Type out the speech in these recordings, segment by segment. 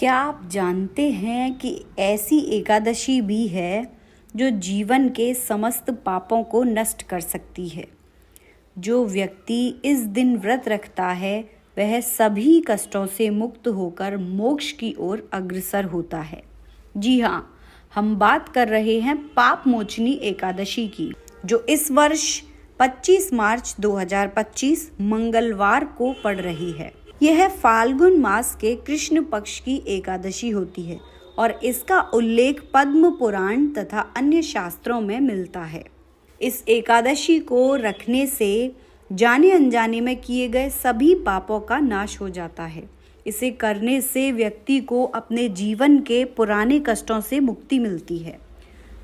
क्या आप जानते हैं कि ऐसी एकादशी भी है जो जीवन के समस्त पापों को नष्ट कर सकती है। जो व्यक्ति इस दिन व्रत रखता है वह सभी कष्टों से मुक्त होकर मोक्ष की ओर अग्रसर होता है। जी हाँ, हम बात कर रहे हैं पाप मोचनी एकादशी की, जो इस वर्ष 25 मार्च 2025 मंगलवार को पड़ रही है। यह फाल्गुन मास के कृष्ण पक्ष की एकादशी होती है और इसका उल्लेख पद्म पुराण तथा अन्य शास्त्रों में मिलता है। इस एकादशी को रखने से जाने अनजाने में किए गए सभी पापों का नाश हो जाता है। इसे करने से व्यक्ति को अपने जीवन के पुराने कष्टों से मुक्ति मिलती है।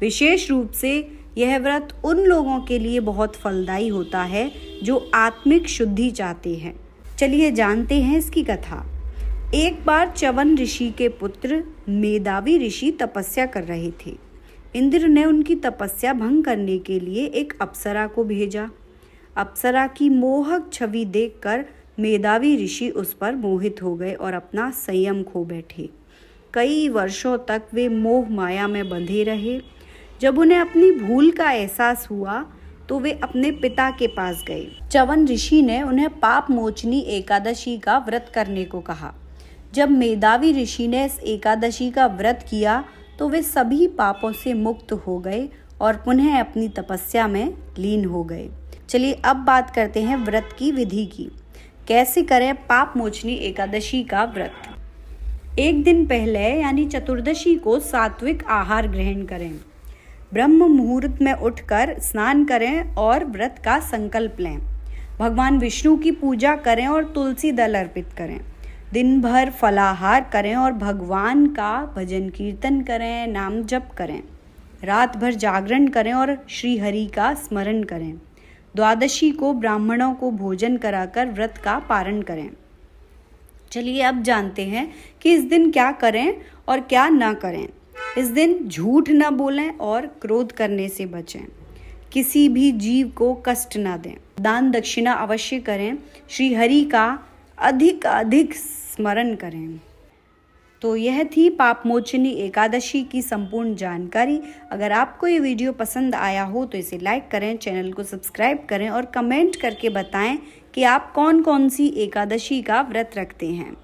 विशेष रूप से यह व्रत उन लोगों के लिए बहुत फलदायी होता है जो आत्मिक शुद्धि चाहते हैं। चलिए जानते हैं इसकी कथा। एक बार च्यवन ऋषि के पुत्र मेधावी ऋषि तपस्या कर रहे थे। इंद्र ने उनकी तपस्या भंग करने के लिए एक अप्सरा को भेजा। अप्सरा की मोहक छवि देखकर मेधावी ऋषि उस पर मोहित हो गए और अपना संयम खो बैठे। कई वर्षों तक वे मोह माया में बंधे रहे। जब उन्हें अपनी भूल का एहसास हुआ तो वे अपने पिता के पास गए। च्यवन ऋषि ने उन्हें पाप मोचनी एकादशी का व्रत करने को कहा। जब मेधावी ऋषि ने इस एकादशी का व्रत किया तो वे सभी पापों से मुक्त हो गए और पुनः अपनी तपस्या में लीन हो गए। चलिए अब बात करते हैं व्रत की विधि की। कैसे करें पाप मोचनी एकादशी का व्रत। एक दिन पहले यानी चतुर्दशी को सात्विक आहार ग्रहण करें। ब्रह्म मुहूर्त में उठकर स्नान करें और व्रत का संकल्प लें। भगवान विष्णु की पूजा करें और तुलसी दल अर्पित करें। दिन भर फलाहार करें और भगवान का भजन कीर्तन करें, नाम जप करें। रात भर जागरण करें और श्री हरि का स्मरण करें। द्वादशी को ब्राह्मणों को भोजन कराकर व्रत का पारण करें। चलिए अब जानते हैं कि इस दिन क्या करें और क्या ना करें। इस दिन झूठ न बोलें और क्रोध करने से बचें। किसी भी जीव को कष्ट न दें। दान दक्षिणा अवश्य करें। श्री हरि का अधिक स्मरण करें। तो यह थी पाप मोचनी एकादशी की संपूर्ण जानकारी। अगर आपको ये वीडियो पसंद आया हो तो इसे लाइक करें, चैनल को सब्सक्राइब करें और कमेंट करके बताएं कि आप कौन कौन सी एकादशी का व्रत रखते हैं।